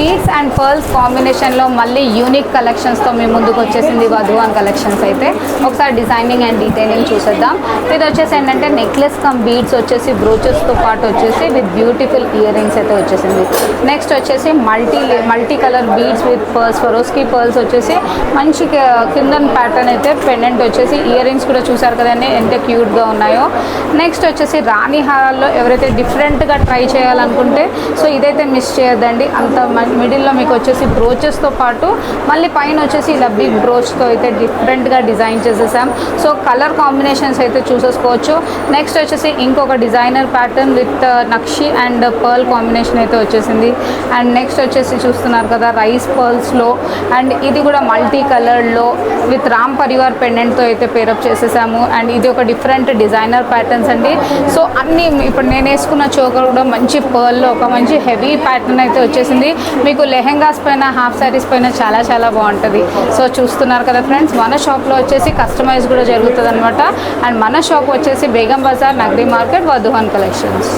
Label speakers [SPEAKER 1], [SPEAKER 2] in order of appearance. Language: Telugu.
[SPEAKER 1] బీడ్స్ అండ్ పర్ల్స్ కాంబినేషన్లో మళ్ళీ యూనిక్ కలెక్షన్స్తో మీ ముందుకు వచ్చేసింది వధువాన్ కలెక్షన్స్. అయితే ఒకసారి డిజైనింగ్ అండ్ డీటెయిలింగ్ చూసేద్దాం. ఇది వచ్చేసి ఏంటంటే నెక్లెస్ కమ్ బీడ్స్ వచ్చేసి బ్రోచెస్తో పాటు వచ్చేసి విత్ బ్యూటిఫుల్ ఇయర్ రింగ్స్ అయితే వచ్చేసింది. నెక్స్ట్ వచ్చేసి multi colour beads with pearls, Swarovski pearls వచ్చేసి మంచి కింద ప్యాటర్న్ అయితే పెండెంట్ వచ్చేసి ఇయర్ రింగ్స్ కూడా చూసారు కదండి ఎంత క్యూట్గా ఉన్నాయో. నెక్స్ట్ వచ్చేసి రాణి హారాల్లో ఎవరైతే డిఫరెంట్గా ట్రై చేయాలనుకుంటే సో ఇదైతే మిస్ చేయొద్దండి. అంత మిడిల్లో మీకు వచ్చేసి బ్రోచెస్తో పాటు మళ్ళీ పైన వచ్చేసి ఇలా బిగ్ బ్రోచ్తో అయితే డిఫరెంట్గా డిజైన్ చేసేసాం. సో కలర్ కాంబినేషన్స్ అయితే చూసేసుకోవచ్చు. నెక్స్ట్ వచ్చేసి ఇంకొక designer pattern with nakshi and pearl combination అయితే వచ్చేసింది. అండ్ నెక్స్ట్ వచ్చేసి చూస్తున్నారు కదా రైస్ పర్ల్స్లో, అండ్ ఇది కూడా మల్టీ కలర్లో విత్ రామ్ పరివార్ పెండెంట్తో అయితే పేరప్ చేసేసాము. అండ్ ఇది ఒక డిఫరెంట్ డిజైనర్ ప్యాటర్న్స్ అండి. సో అన్నీ ఇప్పుడు నేను వేసుకున్న చోకర్ కూడా మంచి పర్ల్లో ఒక మంచి హెవీ ప్యాటర్న్ అయితే వచ్చేసింది. మీకు లెహెంగాస్ పైన హాఫ్ శారీస్ పైన చాలా చాలా బాగుంటుంది. సో చూస్తున్నారు కదా ఫ్రెండ్స్, మన షాప్లో వచ్చేసి కస్టమైజ్ కూడా జరుగుతుంది అనమాట. అండ్ మన షాప్ వచ్చేసి బేగం బజార్, నగరీ మార్కెట్, వధువాన్ కలెక్షన్స్.